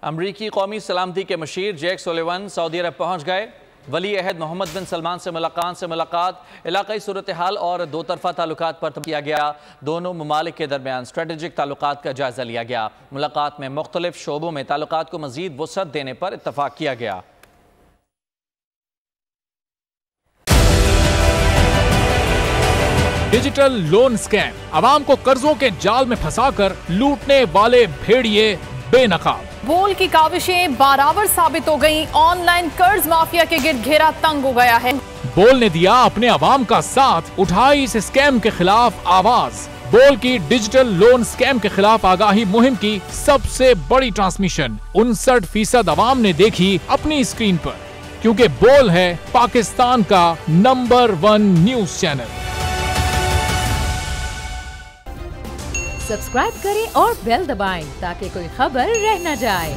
अमरीकी कौमी सलामती के मशीर जैक सुलिवन सऊदी अरब पहुँच गए। वली अहद मोहम्मद बिन सलमान से मुलाकात इलाकाई सूरत हाल और दो तरफा ताल्लुकात पर किया गया। दोनों ममालिक के दरमियान स्ट्रेटेजिक ताल्लुकात का जायजा लिया गया। मुलाकात में मुख्तलिफ शोबों में ताल्लुकात को मजीद वसअत देने पर इत्तफाक किया गया। डिजिटल लोन स्कैम, अवाम को कर्जों के जाल में फंसाकर लूटने वाले भेड़िए बेनकाब। बोल की काविशें बाराबर साबित हो गईं। ऑनलाइन कर्ज माफिया के गिर्द घेरा तंग हो गया है। बोल ने दिया अपने अवाम का साथ, उठाई इस स्कैम के खिलाफ आवाज। बोल की डिजिटल लोन स्कैम के खिलाफ आगाही मुहिम की सबसे बड़ी ट्रांसमिशन 59% अवाम ने देखी अपनी स्क्रीन पर, क्योंकि बोल है पाकिस्तान का नंबर 1 न्यूज चैनल। सब्सक्राइब करें और बेल दबाएं ताकि कोई खबर रह न जाए।